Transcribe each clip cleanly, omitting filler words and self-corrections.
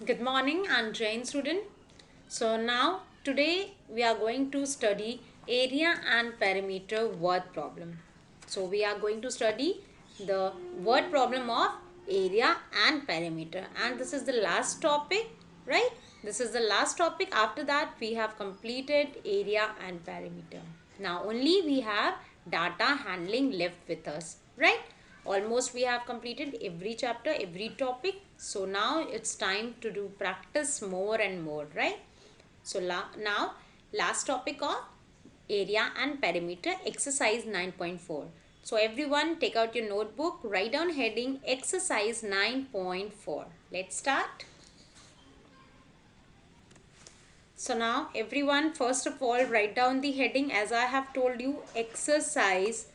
Good morning, I'm Jane student. So now today we are going to study area and perimeter word problem. So we are going to study the word problem of area and perimeter, and this is the last topic, right? This is the last topic. After that we have completed area and perimeter. Now only we have data handling left with us, right? Almost we have completed every chapter, every topic. So now it's time to do practice more and more, right? So now last topic of area and perimeter, exercise 9.4. So everyone take out your notebook, write down heading exercise 9.4. Let's start. So now everyone, first of all, write down the heading as I have told you, exercise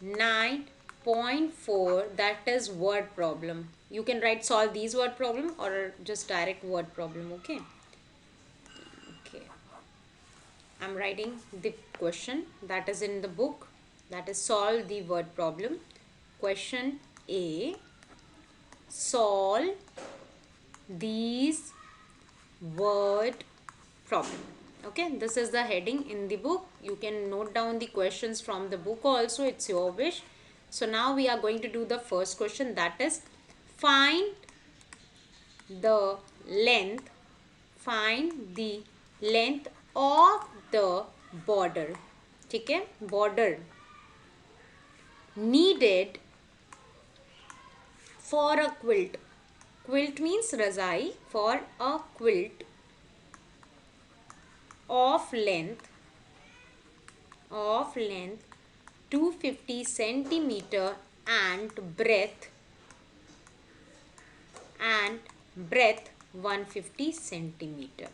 9.4, that is word problem. You can write solve these word problem or just direct word problem, okay? Okay. I'm writing the question that is in the book, that is solve the word problem. Question A, solve these word problem. Okay, this is the heading in the book. You can note down the questions from the book also, it's your wish. So now we are going to do the first question, that is find the length find the length of the border. ठीक है, border needed for a quilt. Quilt means razai. For a quilt of length 250 centimeter and breadth 150 centimeter.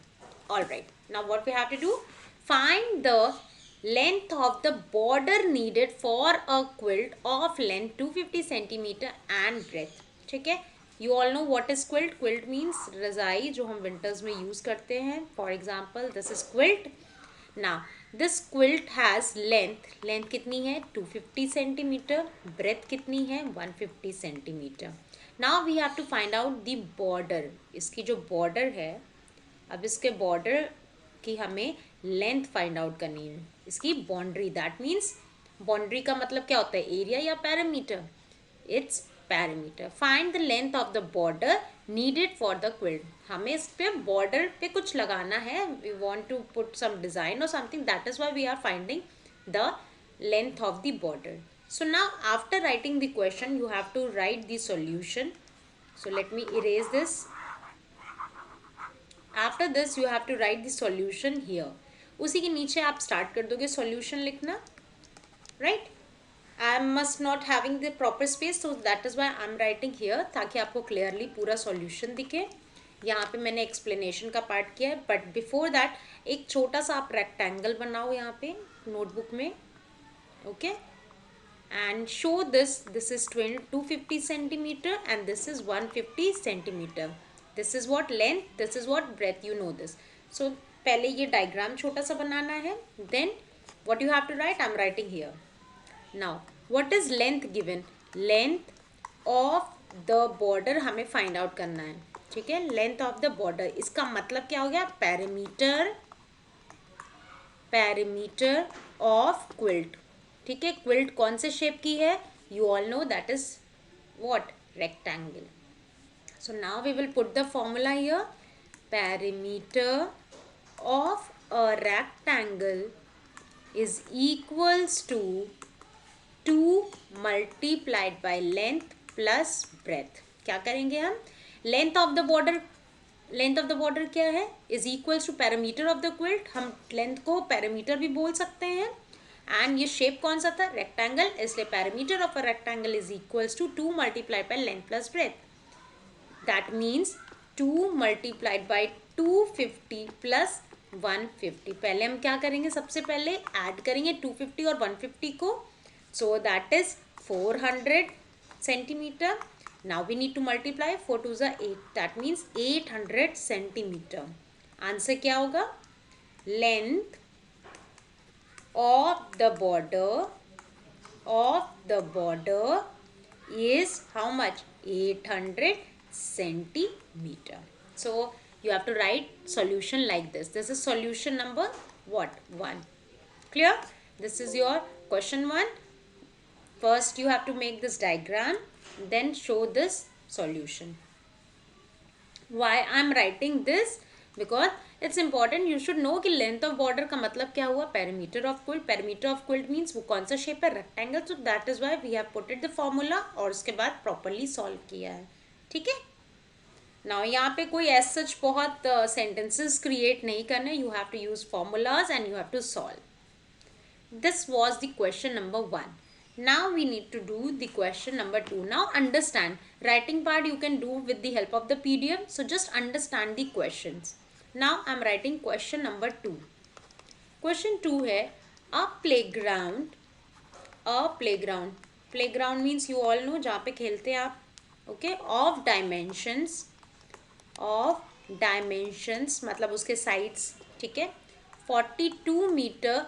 All right, now what we have to do, find the length of the border needed for a quilt of length 250 centimeter and breadth. ठीक है, you all know what is quilt. Quilt means रजाई जो हम winters में use करते हैं. For example, this is quilt. Now this quilt has length कितनी है 250 centimeter, breadth कितनी है 150 centimeter. Now we have to find out the border. इसकी जो border है, अब इसके बॉर्डर की हमें लेंथ फाइंड आउट करनी है, इसकी बाउंड्री. दैट मीन्स बाउंड्री का मतलब क्या होता है, एरिया या parameter. It's parameter. Find the length of the border needed for the quilt. हमें इस पे बॉर्डर पे कुछ लगाना है, we want to put some design और something, that is why we are finding the length of the border. So now after writing the question you have to write the solution. So let me erase this. After this you have to write the solution here. उसी के नीचे आप start कर दोगे solution लिखना, right. I must not having the proper space, so that is why I am writing here, ताकि आपको clearly पूरा सॉल्यूशन दिखे. यहाँ पे मैंने एक्सप्लेनेशन का पार्ट किया है, बट बिफोर दैट एक छोटा सा आप रेक्टेंगल बनाओ यहाँ पे नोटबुक में, okay. And show this is 250 centimetre and this is 150 centimetre. This is what length, this is what breadth, you know this. So पहले ये डायग्राम छोटा सा बनाना है, then what you have to write, I am writing here. Now what is length given, length of the border हमें find out करना है. ठीक है, लेंथ ऑफ द बॉर्डर, इसका मतलब क्या हो गया, पैरामीटर ऑफ क्विल्ट. ठीक है, क्विल्ट कौन से शेप की है, you all know that is what, rectangle. So now we will put the formula here. Perimeter of a rectangle is equals to 2 multiplied by length plus breadth. क्या करेंगे हम, length of the border क्या है, is equals to parameter of the quilt. हम length को parameter भी बोल सकते हैं. एंड ये शेप कौन सा था, रेक्टेंगल, इसलिए parameter of a rectangle is equals to 2 multiplied by length plus breadth. That means 2 multiplied by 250 plus 150. पहले हम क्या करेंगे, सबसे पहले ऐड करेंगे 250 और 150 को. So that is 400 centimeter. Now we need to multiply 4 to the 8. That means 800 centimeter. Answer क्या होगा, length of the border is how much, 800 centimeter. So you have to write solution like this. This is solution number what? 1. Clear? This is your question 1. First you have to make this diagram, then show this solution. Why I am writing this? Because it's important, you should know कि length of border का मतलब क्या हुआ, perimeter of quilt. Perimeter of quilt means वो कौन सा shape है, rectangle. So that is why we have put it the formula और उसके बाद प्रॉपरली सॉल्व किया है. ठीक है. नाउ यहाँ पे कोई एज सच बहुत सेंटेंसेस क्रिएट नहीं करने. You have to use formulas and you have to solve. This was the question number 1. Now we need to do the question number 2. Now understand, writing part you can do with the help of the PDF. So just understand the questions. Now I am writing question number 2. Question 2 है a playground. A playground. Playground means you all know जहाँ पे खेलते हैं आप. Okay. Of dimensions. Of dimensions मतलब उसके sides. ठीक है. 42 मीटर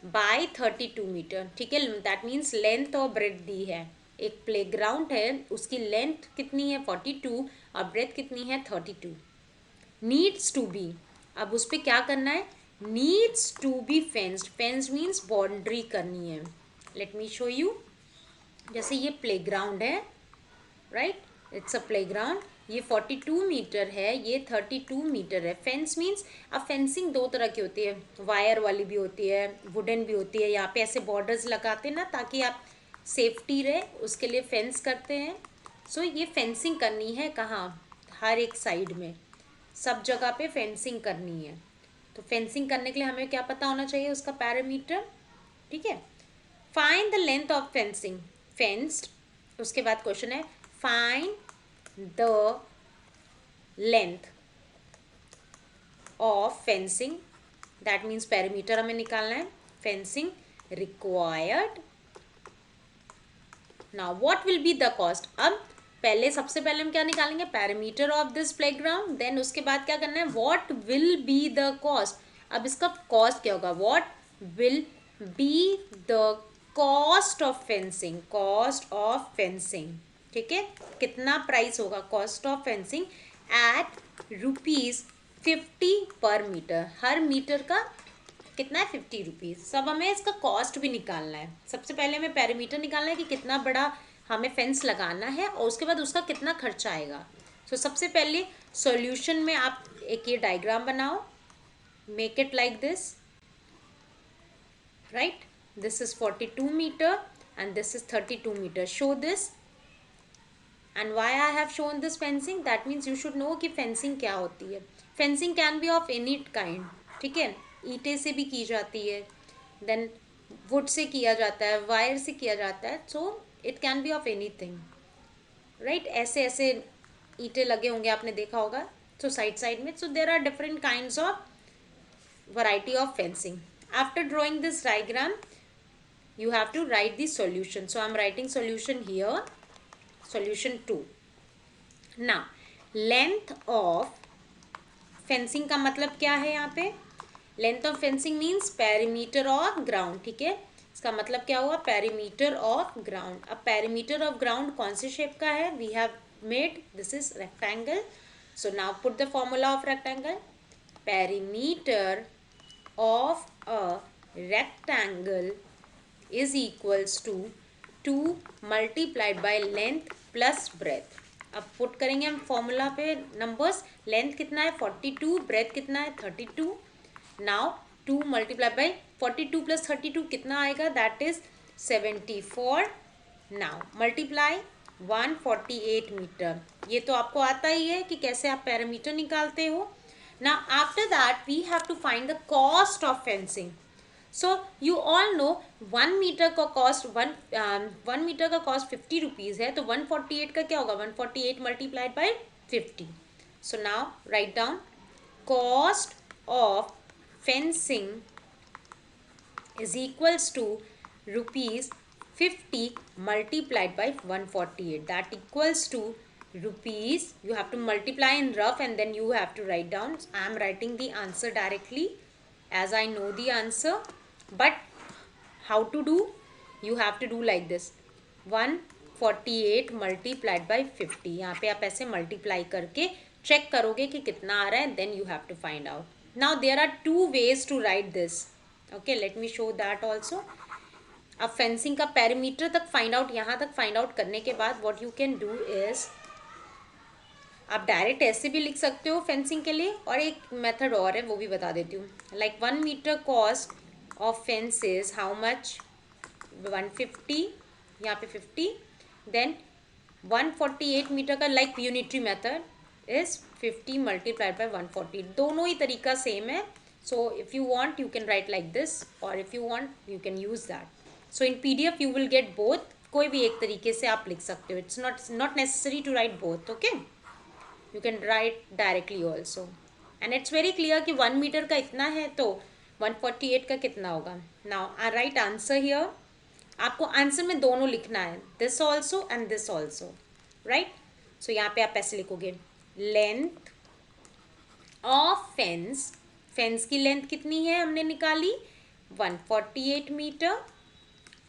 बाय 32 मीटर. ठीक है. दैट मीन्स लेंथ और ब्रेथ दी है. एक प्लेग्राउंड है, उसकी लेंथ कितनी है 42 और ब्रेथ कितनी है 32. नीड्स टू बी, अब उस पर क्या करना है, needs to be fenced. Fenced means boundary करनी है. Let me show you. जैसे ये प्लेग्राउंड है, राइट, इट्स अ प्लेग्राउंड. ये 42 मीटर है, ये 32 मीटर है. फेंस मीन्स, अब फेंसिंग दो तरह की होती है, वायर वाली भी होती है, वुडन भी होती है. यहाँ पे ऐसे बॉर्डर्स लगाते हैं ना ताकि आप सेफ्टी रहे, उसके लिए फेंस करते हैं. सो ये फेंसिंग करनी है कहाँ, हर एक साइड में, सब जगह पे फेंसिंग करनी है. तो फेंसिंग करने के लिए हमें क्या पता होना चाहिए, उसका पैरामीटर. ठीक है. Find the length of fencing, fenced. उसके बाद क्वेश्चन है find the length of fencing. that means perimeter हमें निकालना है. fencing required. now what will be the cost. अब पहले सबसे पहले हम क्या निकालेंगे, perimeter of this playground. then उसके बाद क्या करना है, what will be the cost. अब इसका cost क्या होगा, what will be the cost of fencing. cost of fencing. ठीक है. कितना प्राइस होगा कॉस्ट ऑफ फेंसिंग एट ₹50 पर मीटर. हर मीटर का कितना है, 50 रुपीज़. सब हमें इसका कॉस्ट भी निकालना है. सबसे पहले हमें पैरामीटर निकालना है कि कितना बड़ा हमें फेंस लगाना है और उसके बाद उसका कितना खर्चा आएगा. सो सबसे पहले सॉल्यूशन में आप एक ये डायग्राम बनाओ. Make it like this, right. This is 42 metre and this is 32 metre. Show this. And why I have shown this fencing, that means you should know कि fencing क्या होती है. fencing can be of any kind. ठीक है. ईंटे से भी की जाती है, then wood से किया जाता है, वायर से किया जाता है. so it can be of anything, right. ऐसे ऐसे ईंटे लगे होंगे, आपने देखा होगा. so साइड में, so there are different kinds of variety of fencing. after drawing this diagram you have to write the solution. so I am writing solution here. solution 2. now length of fencing का मतलब क्या है यहाँ पे, length of fencing means perimeter of ground. ठीक है. इसका मतलब क्या हुआ, perimeter of ground. अब perimeter of ground कौन से शेप का है, we have made, this is rectangle. so now put the formula of rectangle. perimeter of a rectangle is equals to 2 multiplied by length plus breadth. अब put करेंगे हम formula पे numbers. Length कितना है 42, ब्रेथ कितना है 32. नाउ 2 मल्टीप्लाई बाई 42 प्लस 32 कितना आएगा, that is 74. Now multiply 148 metre. ये तो आपको आता ही है कि कैसे आप पैरामीटर निकालते हो. Now after that we have to find the cost of fencing. So you all know 1 metre का कॉस्ट 1 मीटर का कॉस्ट 50 रुपीज़ है. तो 148 का क्या होगा, 148 multiplied by 50. So now write down cost of fencing is equals to ₹50 multiplied by 148. that equals to rupees. you have to multiply in rough and then you have to write down. I am writing the answer directly as I know the answer. but how to do, you have to do like this. 148 multiplied by 50. यहाँ पे आप ऐसे multiply करके check करोगे कि कितना आ रहा है, then you have to find out. Now there are two ways to write this. Okay, let me show that also. अब फेंसिंग का पेरीमीटर तक फाइंड आउट, यहाँ तक फाइंड आउट करने के बाद what you can do is, आप direct ऐसे भी लिख सकते हो फेंसिंग के लिए, और एक मेथड और है वो भी बता देती हूँ. Like 1 metre cost of fence is how much, 150, यहाँ पे 50, देन 148 मीटर का like unitary method is 50 multiplied by 140. दोनों ही तरीका सेम है. So if you want you can write like this, और if you want you can use that. So in PDF you will get both. कोई भी एक तरीके से आप लिख सकते हो. It's not necessary to write both. Okay, you can write directly also. And it's very clear कि 1 मीटर का इतना है तो 148 का कितना होगा. Now I write answer here. आपको आंसर में दोनों लिखना है, this also and this also, right. So यहाँ पे आप ऐसे लिखोगे, लेंथ ऑफ फेंस, फेंस की लेंथ कितनी है हमने निकाली, 148 मीटर.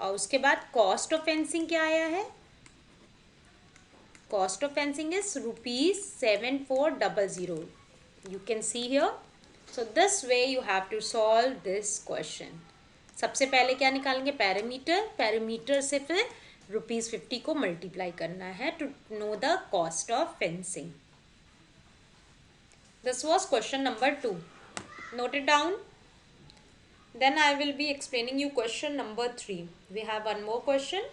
और उसके बाद कॉस्ट ऑफ फेंसिंग क्या आया है, cost of fencing is ₹7400. You can see here. So this way you have to solve this question. सबसे पहले क्या निकालेंगे, पैरामीटर. पैरामीटर से फिर ₹50 को मल्टीप्लाई करना है to know the cost of fencing. This was question number 2. Note it down. Then I will be explaining you question number 3. We have one more question.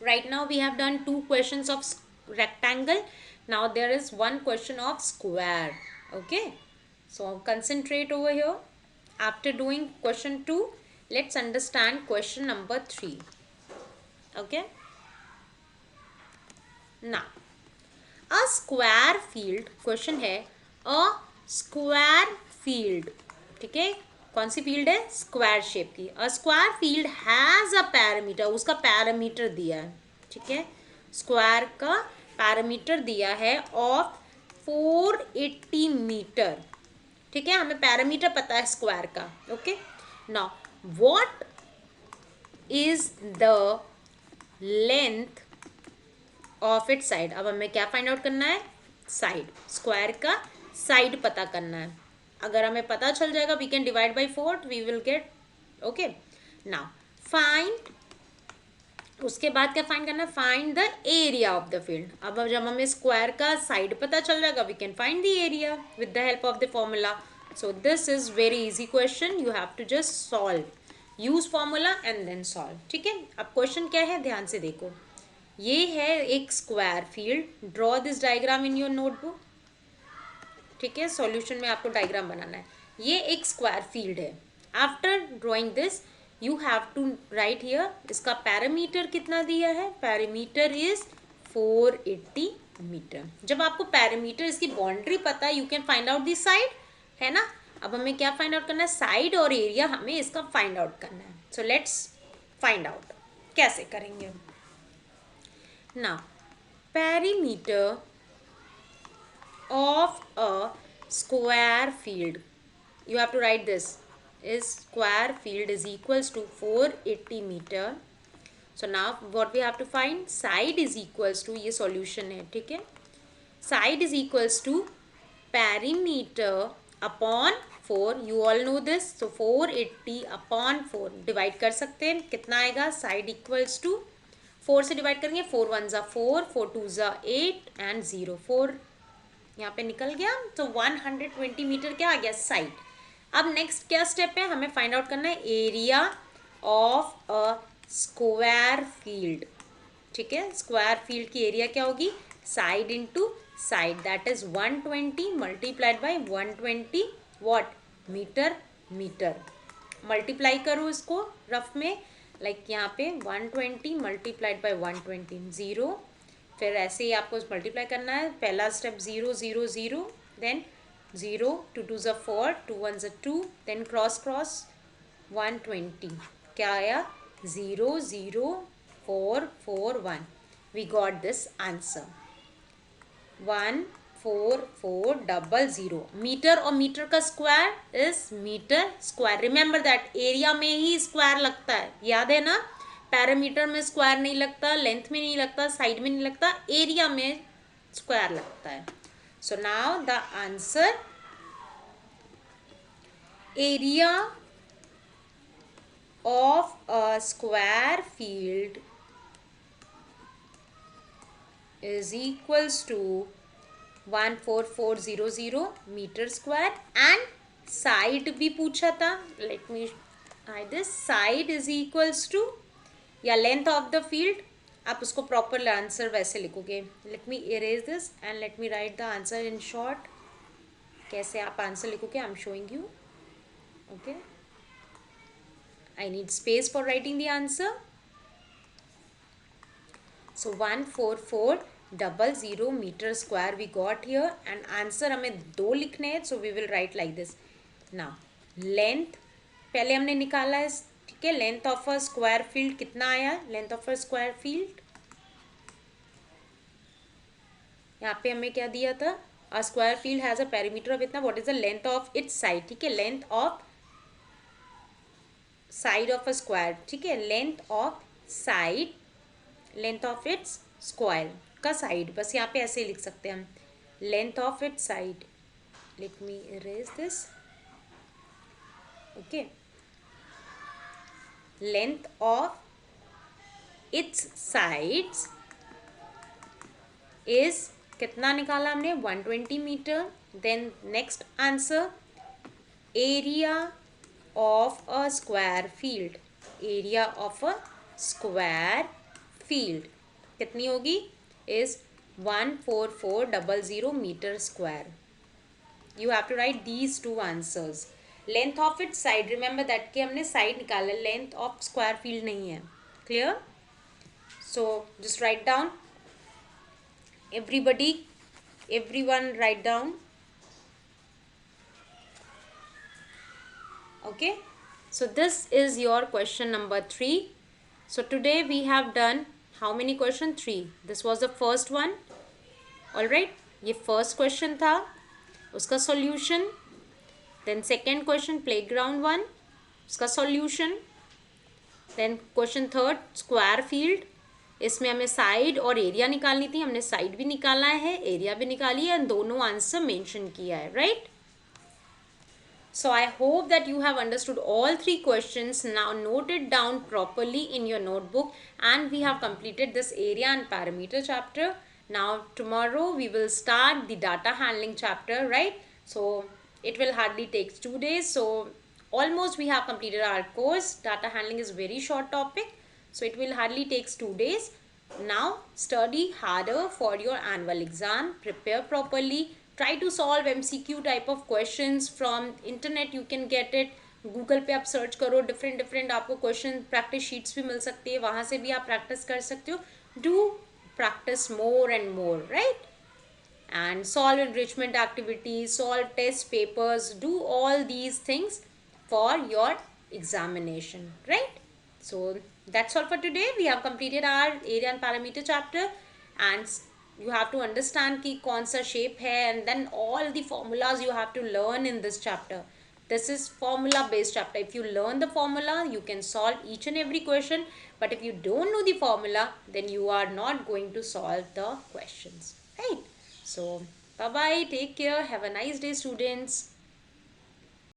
Right now we have done 2 questions of rectangle. Now there is one question of square. Okay. So concentrate over here. After doing question 2, let's understand question number 3. Okay. Now, a square field, question है a square field. ठीक है, कौन सी field है, square shape की. अ square field has a parameter, उसका parameter दिया है. ठीक है, स्क्वायर का पैरामीटर दिया है ऑफ 480 मीटर. ठीक है, हमें पैरामीटर पता है स्क्वायर का. Okay, now what is the length of it side. अब हमें क्या फाइंड आउट करना है, साइड. स्क्वायर का साइड पता करना है. अगर हमें पता चल जाएगा we can divide by 4, we will get. Okay, now find, उसके बाद क्या फाइंड करना है, find the area of the field. अब जब हमें स्क्वायर का साइड पता चल जाएगा we can find the area with the help of the formula. So this is very easy question. You have to just solve, use formula and then solve. ठीक है, अब क्वेश्चन क्या है, ध्यान से देखो. ये है एक square field. Draw this diagram in your notebook. ठीक है, सॉल्यूशन में आपको डायग्राम बनाना है. ये एक स्क्वायर फील्ड है. After drawing this you have to write here, इसका पैरामीटर कितना दिया है, पैरामीटर इज 480 मीटर. जब आपको पैरामीटर, इसकी बाउंड्री पता है, you can find out this side, है ना. अब हमें क्या फाइंड आउट करना है, साइड और एरिया हमें इसका फाइंड आउट करना है. So let's find out. कैसे करेंगे, now parameter of a square field, you have to write this, is square field is equals to 480 meter. So now what we have to find, side is equals to, ये solution है. ठीक है, side is equals to perimeter upon 4. you all know this. so 480 upon 4 divide कर सकते हैं, कितना आएगा, side equals to 4 से डिवाइड करेंगे, 4 1 ज़ा 4, 4 2 ज़ा 8 एंड 0 4 यहाँ पे निकल गया. तो 120 मीटर क्या आ गया, साइड. अब नेक्स्ट क्या स्टेप है, हमें फाइंड आउट करना है area of a square field. ठीक है, स्क्वायर फील्ड की एरिया क्या होगी, side into side, that is 120 multiplied by 120 what, metre. Metre multiply करो इसको रफ में, लाइक यहाँ पे 120 मल्टीप्लाइड बाय 120 0. फिर ऐसे ही आपको मल्टीप्लाई करना है. पहला स्टेप 0 0 0, देन 0 2 2 ज़ा 4, 2 1 ज़ा 2, देन क्रॉस क्रॉस 120, क्या आया, 0 0 4 4 1. We got this answer 14400. Metre और मीटर का square is metre square. Remember that, area में ही स्क्वायर लगता है, याद है ना. पैरामीटर में स्क्वायर नहीं लगता, लेंथ में नहीं लगता, साइड में नहीं लगता, एरिया में स्क्वायर लगता है. So now the answer, area of a square field is equals to 14400 metre square. And side भी पूछा था. Let me write this. Side is equals to, या लेंथ ऑफ द फील्ड, आप उसको प्रॉपर आंसर वैसे लिखोगे. Let me erase this and let me write the answer in short. कैसे आप आंसर लिखोगे, I am showing you. Okay, I need space for writing the answer. So 14400 metre square we got here. And answer हमें 2 लिखने हैं. So we will write like this. Now length पहले हमने निकाला है. ठीक है, length of a square field कितना आया. Length of a square field, यहाँ पे हमें क्या दिया था. A square field has a perimeter of इतना. What is the length of its side. ठीक है, length of side of a square. ठीक है, length of side, length of its square का साइड. बस यहाँ पे ऐसे ही लिख सकते हैं हम. Length of its side. Let me erase this. Okay, length of its sides is, कितना निकाला हमने, 120 metre. Then next answer, area of a square field. Area of a square field कितनी होगी, is 14400 metre square. You have to write these 2 answers. Length of it side, remember that कि हमने side निकाला, length of square field नहीं है. Clear. So just write down, everybody, everyone write down. Okay, so this is your question number 3. So today we have done how many question, 3. This was the first one. All right, ये first question था, उसका solution. Then second question, playground one, उसका solution. Then question third, square field. इसमें हमें side और area निकालनी थी. हमने साइड भी निकाला है, एरिया भी निकाली है, दोनों आंसर मेंशन किया है. Right. So I hope that you have understood all 3 questions. Now note it down properly in your notebook, and we have completed this area and parameter chapter. Now tomorrow we will start the data handling chapter, right? So it will hardly take 2 days. So almost we have completed our course. Data handling is very short topic, so it will hardly takes 2 days. Now study harder for your annual exam. Prepare properly. Try to solve MCQ type of questions from internet. You can get it. Google पे आप search करो, different आपको question practice sheets भी मिल सकती है, वहाँ से भी आप प्रैक्टिस कर सकते हो. Do practice more and more, right. and solve enrichment activities, solve test papers, do all these things for your examination, right? So that's all for today. We have completed our area and parameter chapter, and you have to understand ki kaun sa shape hai, and then all the formulas you have to learn in this chapter. This is formula based chapter. If you learn the formula, you can solve each and every question, but if you don't know the formula, then you are not going to solve the questions, right? So bye bye, take care, have a nice day, students.